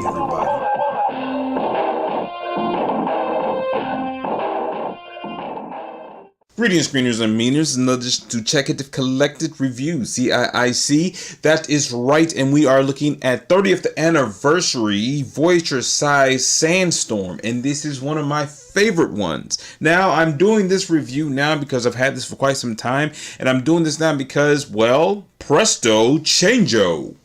morning, everybody. Greetings, screeners and meaners, and others to check it collected review, CiiC. That is right, and we are looking at 30th anniversary Voyager-sized Sandstorm, and this is one of my favorite ones. Now, I'm doing this review now because I've had this for quite some time, and I'm doing this now because, well, presto changeo.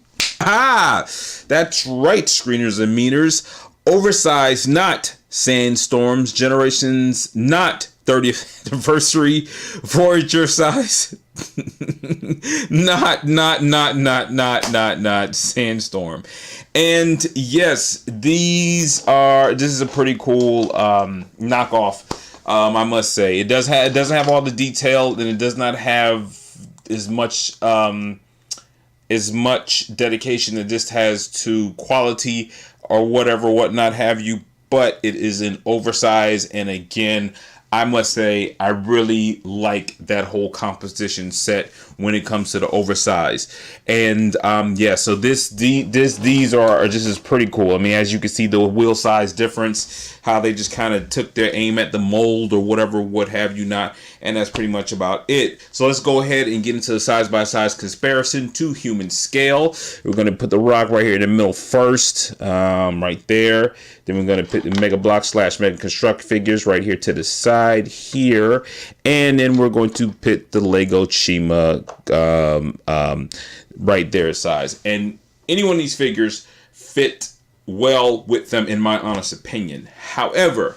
Ah, that's right, screeners and meaners. Oversized Not-Sandstorms, generations not 30th anniversary Voyager size. not Sandstorm. And yes, this is a pretty cool knockoff. I must say it doesn't have all the detail, and it does not have as much dedication that this has to quality or whatnot have you, but it is an oversized, and again, I must say, I really like that whole composition set when it comes to the oversized. And yeah, so these are just pretty cool. I mean, as you can see, the wheel size difference, how they just kind of took their aim at the mold or whatever, what have you not, and that's pretty much about it. So let's go ahead and get into the size by size comparison to human scale. We're going to put the rock right here in the middle first, right there. Then we're going to put the Mega Block / Mega Construct figures right here to the side here, and then we're going to put the Lego Chima right there size. And any one of these figures fit well with them, in my honest opinion. However,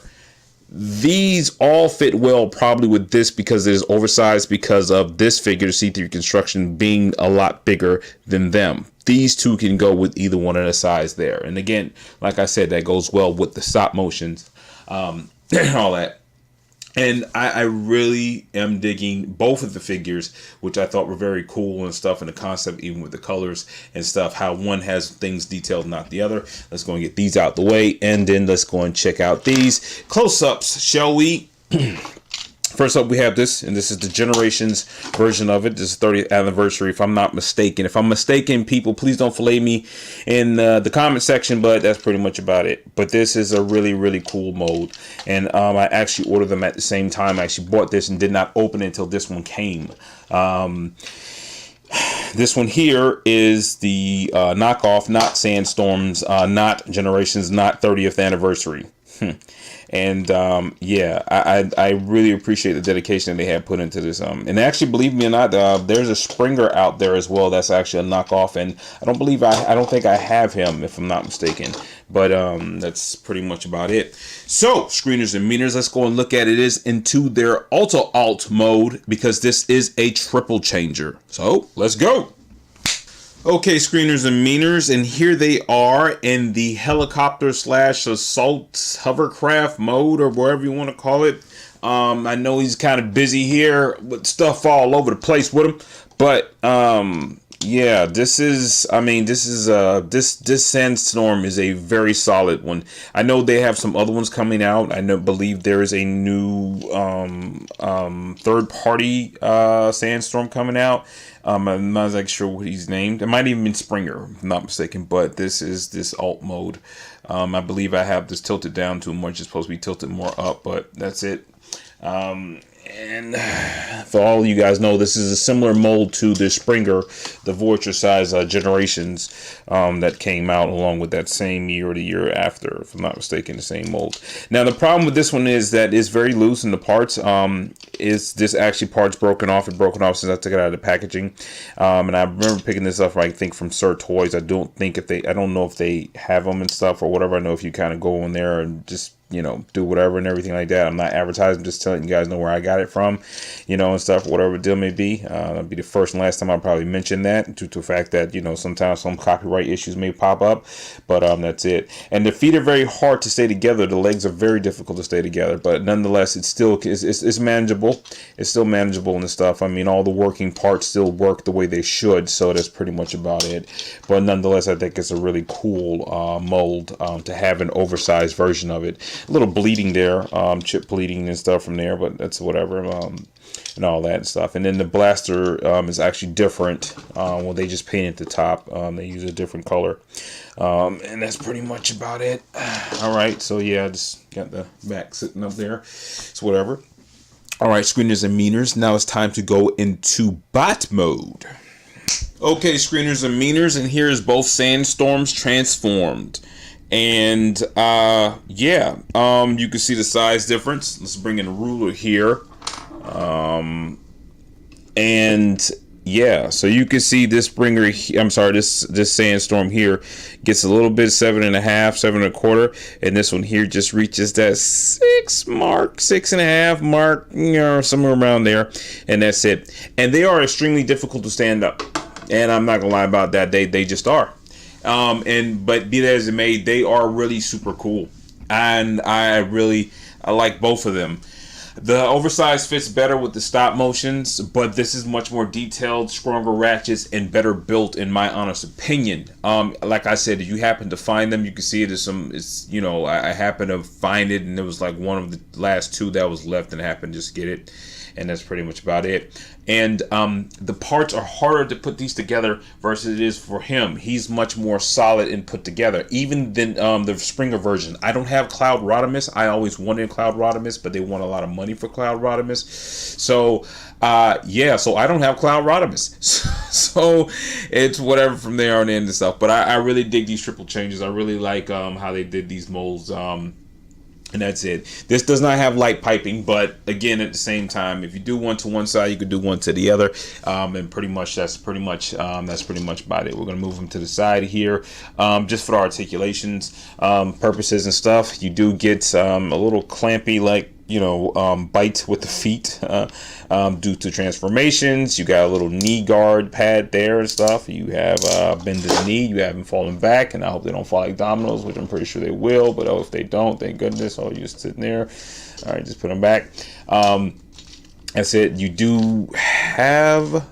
these all fit well probably with this because it is oversized because of this figure, the C3 construction, being a lot bigger than them. These two can go with either one of the size there. And again, like I said, that goes well with the stop motions and all that. And I really am digging both of the figures, which I thought were very cool and stuff, and the concept, even with the colors and stuff, how one has things detailed, not the other. Let's go and get these out the way, and then let's go and check out these close-ups, shall we? First up, we have this, and this is the Generations version of it. This is 30th anniversary, if I'm not mistaken. If I'm mistaken, people, please don't fillet me in the comment section, but that's pretty much about it. But this is a really, really cool mold, and I actually ordered them at the same time. I actually bought this and did not open it until this one came. This one here is the knockoff, not Sandstorms, not Generations, not 30th anniversary. And yeah, I really appreciate the dedication that they have put into this. And actually, believe me or not, there's a Springer out there as well. That's actually a knockoff, and I don't think I have him, if I'm not mistaken. But that's pretty much about it. So, screeners and meaners, let's go and look at it is into their alt mode, because this is a triple changer. So let's go. Okay, screeners and meaners, and here they are in the helicopter / assault hovercraft mode, or wherever you want to call it. I know he's kind of busy here with stuff all over the place with him, but yeah, this Sandstorm is a very solid one. I know they have some other ones coming out. Believe there is a new third-party Sandstorm coming out. I'm not exactly sure what he's named. It might even be Springer, if I'm not mistaken, but this is this alt mode. I believe I have this tilted down too much. It's supposed to be tilted more up, but that's it. And for all you guys know, this is a similar mold to the Springer, the Voyager size Generations that came out along with that same year or the year after, if I'm not mistaken, the same mold. Now, the problem with this one is that it's very loose in the parts. Is this actually parts broken off? It broken off since I took it out of the packaging. And I remember picking this up, I think, from Sir Toys. I don't know if they have them and stuff or whatever. I know if you kind of go in there and just, you know, do whatever and everything like that. I'm not advertising, just telling you guys know where I got it from, you know, and stuff, whatever the deal may be. That'll be the first and last time I'll probably mention that, due to the fact that, you know, sometimes some copyright issues may pop up, but that's it. And the feet are very hard to stay together. The legs are very difficult to stay together, but nonetheless, it's still it's manageable. It's still manageable and stuff. I mean, all the working parts still work the way they should, so that's pretty much about it. But nonetheless, I think it's a really cool mold to have an oversized version of it. A little bleeding there, chip bleeding and stuff from there, but that's whatever. and all that stuff. And then the blaster is actually different. Well, they just painted the top. They use a different color. And that's pretty much about it. All right, so yeah, I just got the back sitting up there. It's whatever. All right, screeners and meaners. Now it's time to go into bot mode. Okay, screeners and meaners, and here's both Sandstorms transformed. And yeah, you can see the size difference. Let's bring in a ruler here. And yeah, so you can see this bringer, I'm sorry, this Sandstorm here gets a little bit 7.5, 7.25, and this one here just reaches that 6.5 mark, you know, somewhere around there, and that's it. And they are extremely difficult to stand up, and I'm not gonna lie about that. They just are. But be that as it may, they are really super cool, and I like both of them. The oversized fits better with the stop motions, but this is much more detailed, stronger ratchets, and better built in my honest opinion. Like I said, if you happen to find them, you can see it as it's, you know, I happened to find it, and it was like one of the last two that was left, and I happened to just get it. And that's pretty much about it. And the parts are harder to put these together versus it is for him. He's much more solid and put together, even than the Springer version. I don't have Cloud Rodimus. I always wanted Cloud Rodimus, but they want a lot of money for Cloud Rodimus. So yeah, so I don't have Cloud Rodimus. So it's whatever from there on in and stuff. But I really dig these triple changes. I really like how they did these molds. And that's it. This does not have light piping, but again, at the same time, if you do one to one side, you could do one to the other, and pretty much that's pretty much about it. We're gonna move them to the side here, just for the articulations purposes and stuff. You do get a little clampy, like, you know, bite with the feet due to transformations. You got a little knee guard pad there and stuff. You have bend the knee. You have them falling back, and I hope they don't fall like dominoes, which I'm pretty sure they will. But oh, if they don't, thank goodness. Oh, you're just sitting there. All right, just put them back. That's it. You do have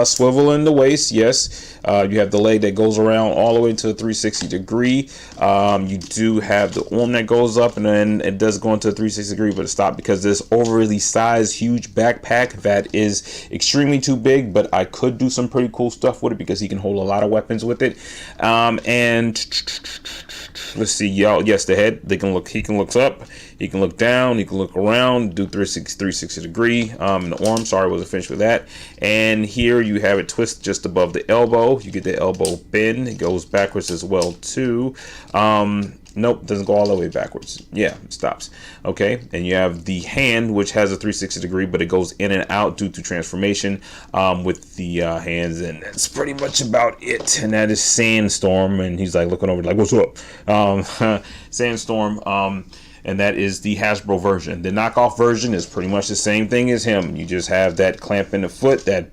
swivel in the waist, yes. You have the leg that goes around all the way to a 360 degree. You do have the arm that goes up, and then it does go into a 360 degree, but it stopped because this overly sized huge backpack that is extremely too big. But I could do some pretty cool stuff with it because he can hold a lot of weapons with it. And let's see, y'all. Yes, the head. He can look up. He can look down. He can look around. Do 360 degree. And the arm. Sorry, wasn't finished with that. And here you have it twist just above the elbow. You get the elbow bend. It goes backwards as well too. Nope, doesn't go all the way backwards. Yeah, it stops. Okay, and you have the hand, which has a 360 degree, but it goes in and out due to transformation with the hands, and that's pretty much about it. And that is Sandstorm, and he's like looking over like, what's up? Sandstorm. And that is the Hasbro version. The knockoff version is pretty much the same thing as him. You just have that clamp in the foot, that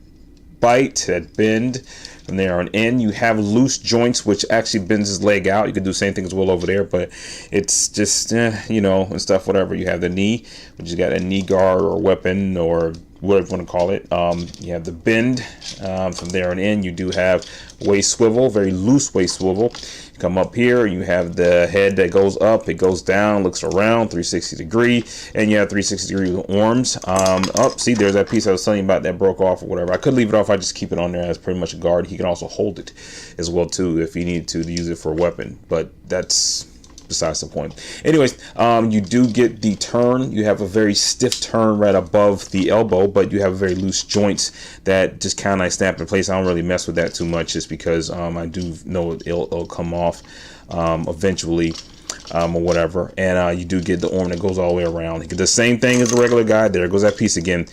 bite, that bend. From there on in, you have loose joints, which actually bends his leg out. You can do the same thing as well over there, but it's just, you know, and stuff, whatever. You have the knee, which you got a knee guard or weapon or whatever you want to call it. You have the bend. From there on in, you do have waist swivel, very loose waist swivel. You come up here, you have the head that goes up, it goes down, looks around, 360 degree, and you have 360 degree with arms. See, there's that piece I was telling you about that broke off or whatever. I could leave it off, I just keep it on there as pretty much a guard. He can also hold it as well too if he needed to use it for a weapon, but that's besides the point. Anyways, you do get the turn. You have a very stiff turn right above the elbow, but you have very loose joints that just kind of snap in place. I don't really mess with that too much just because I do know it'll come off eventually or whatever. And you do get the arm that goes all the way around. You get the same thing as the regular guy. There goes that piece again.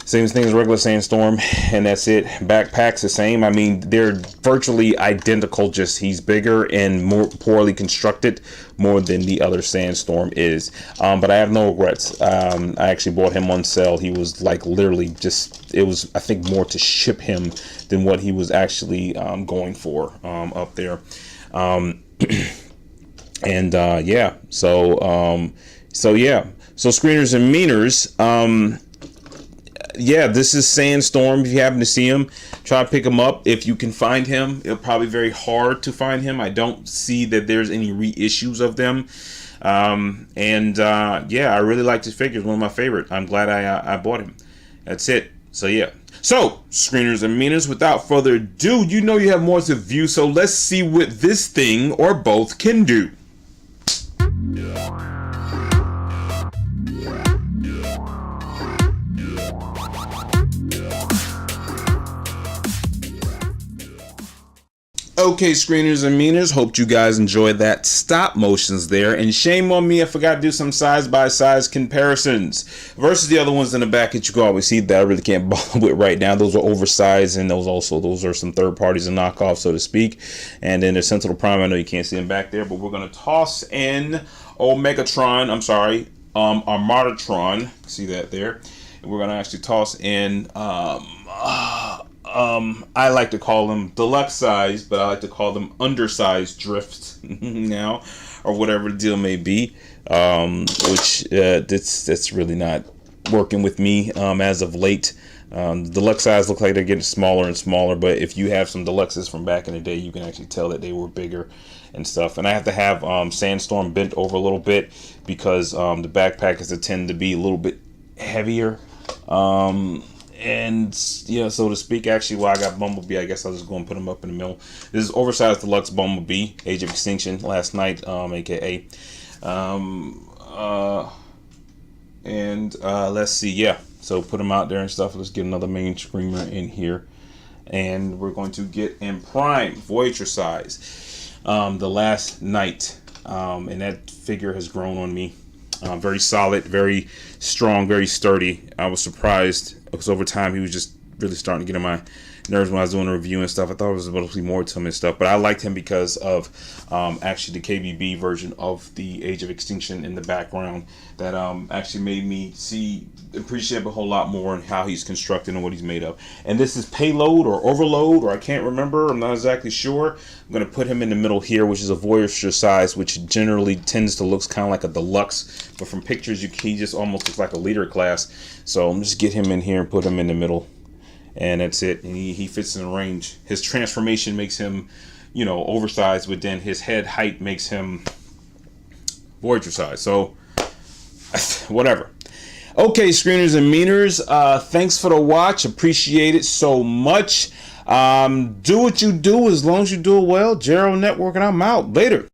Same thing as regular Sandstorm, and that's it. Backpack's the same. I mean, they're virtually identical, just he's bigger and more poorly constructed more than the other Sandstorm is. But I have no regrets. I actually bought him on sale. He was like literally just, it was, I think, more to ship him than what he was actually going for up there. Yeah, so yeah. So screeners and meaners, yeah, this is Sandstorm. If you happen to see him, try to pick him up if you can find him. It'll probably be very hard to find him. I don't see that there's any reissues of them. Yeah, I really like his figures. One of my favorite. I'm glad I bought him. That's it. So yeah. So, screeners and meaners, without further ado, you know you have more to view, so let's see what this thing or both can do. Okay, screeners and meaners, hope you guys enjoyed that stop motions there, and shame on me, I forgot to do some size-by-size comparisons versus the other ones in the back that you can always see that I really can't bother with right now. Those are oversized, and those are some third parties and knockoffs, so to speak. And then the Sentinel Prime, I know you can't see them back there, but we're going to toss in Armadatron, see that there, and we're going to actually toss in I like to call them deluxe size, but I like to call them undersized drifts now, or whatever the deal may be. Which that's really not working with me as of late. Deluxe size look like they're getting smaller and smaller, but if you have some deluxes from back in the day, you can actually tell that they were bigger and stuff. And I have to have Sandstorm bent over a little bit because the backpackers tend to be a little bit heavier. And yeah, so to speak. Actually, while I got Bumblebee, I guess I'll just go and put him up in the middle. This is Oversized Deluxe Bumblebee, Age of Extinction, last night, aka. Let's see, yeah. So put him out there and stuff. Let's get another main screamer in here, and we're going to get in prime Voyager size. The last night, and that figure has grown on me. Very solid, very strong, very sturdy. I was surprised because over time he was just really starting to get on my nerves when I was doing a review and stuff. I thought it was supposed to be more to him and stuff, but I liked him because of actually the KBB version of the Age of Extinction in the background that actually made me appreciate a whole lot more in how he's constructed and what he's made of. And this is Payload or Overload, or I can't remember. I'm not exactly sure. I'm going to put him in the middle here, which is a Voyager size, which generally tends to look kind of like a deluxe, but from pictures he just almost looks like a leader class. So I'm just get him in here and put him in the middle. And that's it. And he fits in the range. His transformation makes him, oversized, but then his head height makes him Voyager size. So, whatever. Okay, screeners and meaners, thanks for the watch. Appreciate it so much. Do what you do as long as you do it well. Gerald Network, and I'm out. Later.